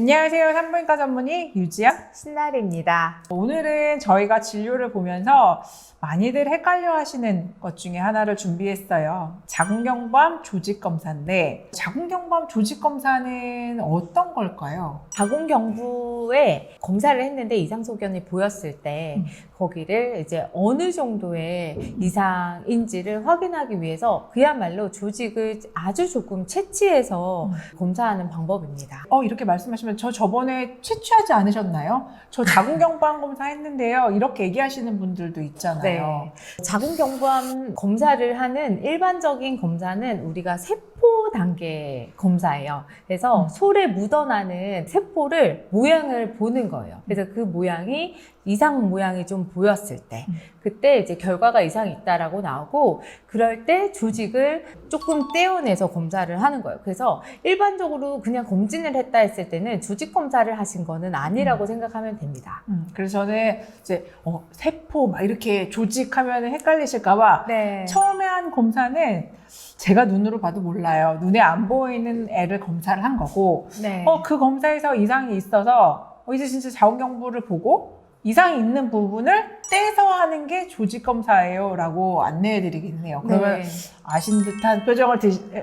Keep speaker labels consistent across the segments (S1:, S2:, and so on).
S1: 안녕하세요. 산부인과 전문의 유지영
S2: 신나리입니다.
S1: 오늘은 저희가 진료를 보면서 많이들 헷갈려 하시는 것 중에 하나를 준비했어요. 자궁경부암 조직검사인데 자궁경부암 조직검사는 어떤 걸까요?
S2: 자궁경부에 검사를 했는데 이상소견이 보였을 때 거기를 이제 어느 정도의 이상인지를 확인하기 위해서 그야말로 조직을 아주 조금 채취해서 검사하는 방법입니다.
S1: 이렇게 말씀하시면 저 저번에 채취하지 않으셨나요? 저 자궁경부암 검사 했는데요. 이렇게 얘기하시는 분들도 있잖아요.
S2: 네. 자궁경부암 검사를 하는 일반적인 검사는 우리가 세포 단계 검사예요. 그래서 솔에 묻어나는 세포를 모양을 보는 거예요. 그래서 그 모양이 이상 모양이 좀 보였을 때 그때 이제 결과가 이상이 있다라고 나오고 그럴 때 조직을 조금 떼어내서 검사를 하는 거예요. 그래서 일반적으로 그냥 검진을 했다 했을 때는 조직 검사를 하신 거는 아니라고 생각하면 됩니다.
S1: 그래서 저는 이제 세포 막 이렇게 조직하면 헷갈리실까봐
S2: 네.
S1: 처음에 한 검사는 제가 눈으로 봐도 몰라요. 눈에 안 보이는 애를 검사를 한 거고
S2: 네.
S1: 그 검사에서 이상이 있어서 이제 진짜 자궁경부를 보고 이상이 있는 부분을 떼서 하는 게 조직검사예요 라고 안내해드리긴 해요. 그러면
S2: 네.
S1: 아신 듯한 표정을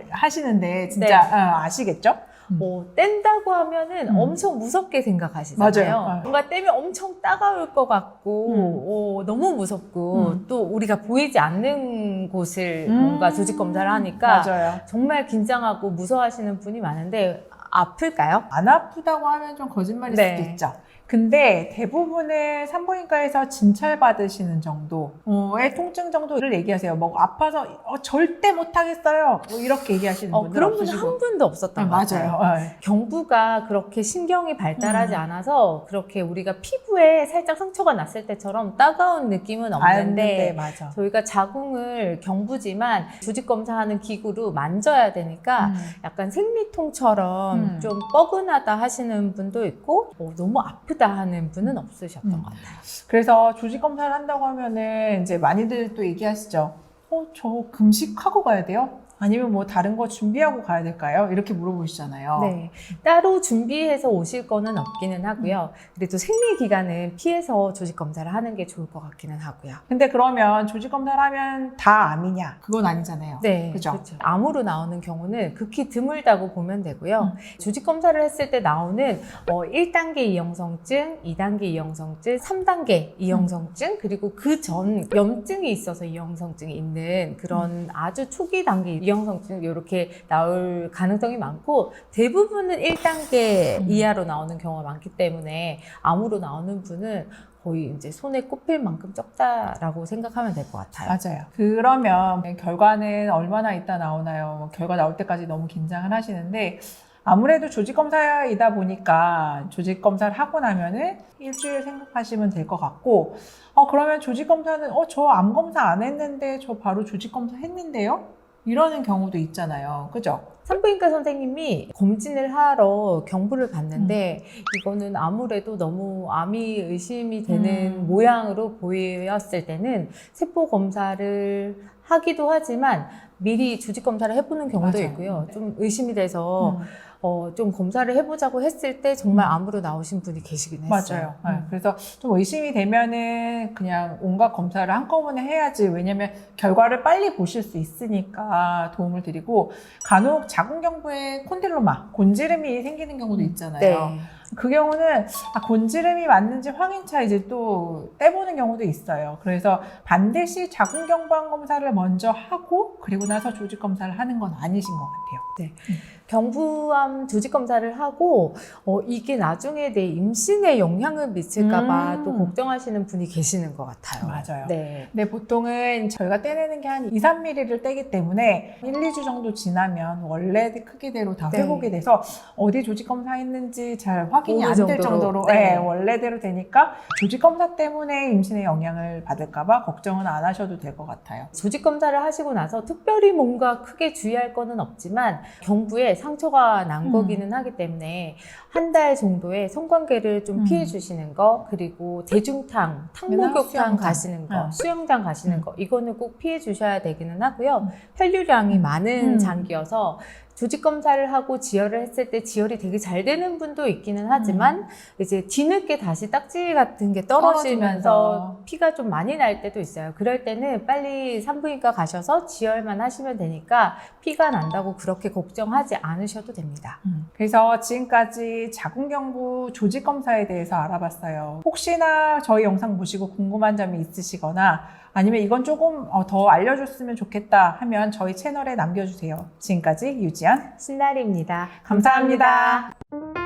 S1: 하시는데 진짜
S2: 네.
S1: 아시겠죠?
S2: 뗀다고 하면은 엄청 무섭게 생각하시잖아요.
S1: 맞아요.
S2: 뭔가 떼면 엄청 따가울 것 같고 너무 무섭고 또 우리가 보이지 않는 곳을 뭔가 조직 검사를 하니까
S1: 맞아요.
S2: 정말 긴장하고 무서워하시는 분이 많은데 아플까요?
S1: 안 아프다고 하면 좀 거짓말일
S2: 네.
S1: 수도 있죠. 근데 대부분은 산부인과에서 진찰 받으시는 정도의 통증 정도를 얘기하세요. 뭐 아파서 절대 못하겠어요. 뭐 이렇게 얘기하시는 분들
S2: 그런 분은
S1: 없으시고.
S2: 한 분도 없었던 것 같아요.
S1: 맞아요. 네.
S2: 경부가 그렇게 신경이 발달하지 않아서 그렇게 우리가 피부에 살짝 상처가 났을 때처럼 따가운 느낌은 없는데
S1: 맞아.
S2: 저희가 자궁을 경부지만 조직 검사하는 기구로 만져야 되니까 약간 생리통처럼 좀 뻐근하다 하시는 분도 있고 너무 아프다 하는 분은 없으셨던 것 같아요.
S1: 그래서 조직 검사를 한다고 하면은 이제 많이들 또 얘기하시죠. 저 금식하고 가야 돼요? 아니면 뭐 다른 거 준비하고 가야 될까요? 이렇게 물어보시잖아요.
S2: 네, 따로 준비해서 오실 거는 없기는 하고요. 그래도 생리 기간은 피해서 조직 검사를 하는 게 좋을 것 같기는 하고요.
S1: 근데 그러면 조직 검사를 하면 다 암이냐? 그건 아니잖아요.
S2: 네,
S1: 그죠?
S2: 그렇죠. 암으로 나오는 경우는 극히 드물다고 보면 되고요. 조직 검사를 했을 때 나오는 1단계 이형성증, 2단계 이형성증, 3단계 이형성증, 그리고 그 전 염증이 있어서 이형성증이 있는 그런 아주 초기 단계 이형성증 이렇게 나올 가능성이 많고 대부분은 1단계 이하로 나오는 경우가 많기 때문에 암으로 나오는 분은 거의 이제 손에 꼽힐 만큼 적다라고 생각하면 될 것 같아요.
S1: 맞아요. 그러면 결과는 얼마나 있다 나오나요? 결과 나올 때까지 너무 긴장을 하시는데 아무래도 조직검사이다 보니까 조직검사를 하고 나면은 일주일 생각하시면 될 것 같고 그러면 조직검사는 저 암검사 안 했는데 저 바로 조직검사 했는데요? 이러는 경우도 있잖아요. 그죠?
S2: 산부인과 선생님이 검진을 하러 경부를 갔는데 이거는 아무래도 너무 암이 의심이 되는 모양으로 보였을 때는 세포 검사를 하기도 하지만 미리 조직 검사를 해보는 경우도
S1: 맞아요.
S2: 있고요. 좀 의심이 돼서 좀 검사를 해보자고 했을 때 정말 암으로 나오신 분이 계시긴 했어요.
S1: 맞아요. 그래서 좀 의심이 되면은 그냥 온갖 검사를 한꺼번에 해야지. 왜냐면 결과를 빨리 보실 수 있으니까 도움을 드리고 간혹 자궁경부에 콘딜로마, 곤지름이 생기는 경우도 있잖아요.
S2: 네.
S1: 그 경우는 곤지름이 맞는지 확인차 이제 또 떼보는 경우도 있어요. 그래서 반드시 자궁경부암 검사를 먼저 하고 그리고 나서 조직 검사를 하는 건 아니신 것 같아요.
S2: 네. 경부암 조직 검사를 하고 이게 나중에 내 임신에 영향을 미칠까봐 또 걱정하시는 분이 계시는 것 같아요.
S1: 맞아요.
S2: 네.
S1: 근데 보통은 저희가 떼내는 게 한 2, 3mm를 떼기 때문에 1, 2주 정도 지나면 원래 크기대로 다
S2: 네.
S1: 회복이 돼서 어디 조직 검사했는지 잘 확인이 안 될 정도로
S2: 네.
S1: 원래대로 되니까 조직 검사 때문에 임신에 영향을 받을까봐 걱정은 안 하셔도 될 것 같아요.
S2: 조직 검사를 하시고 나서 특별히 뭔가 크게 주의할 거는 없지만 경부에 상처가 난 거기는 하기 때문에 한 달 정도의 성관계를 좀 피해 주시는 거, 그리고 대중탕, 탕목욕탕
S1: 수영장.
S2: 가시는 거, 수영장 가시는 거, 이거는 꼭 피해 주셔야 되기는 하고요. 혈류량이 많은 장기여서 조직 검사를 하고 지혈을 했을 때 지혈이 되게 잘 되는 분도 있기는 하지만 이제 뒤늦게 다시 딱지 같은 게 떨어지면서 피가 좀 많이 날 때도 있어요. 그럴 때는 빨리 산부인과 가셔서 지혈만 하시면 되니까 피가 난다고 그렇게 걱정하지 않으셔도 됩니다.
S1: 그래서 지금까지 자궁경부 조직 검사에 대해서 알아봤어요. 혹시나 저희 영상 보시고 궁금한 점이 있으시거나 아니면 이건 조금 더 알려줬으면 좋겠다 하면 저희 채널에 남겨주세요. 지금까지 유지연
S2: 신나리입니다.
S1: 감사합니다.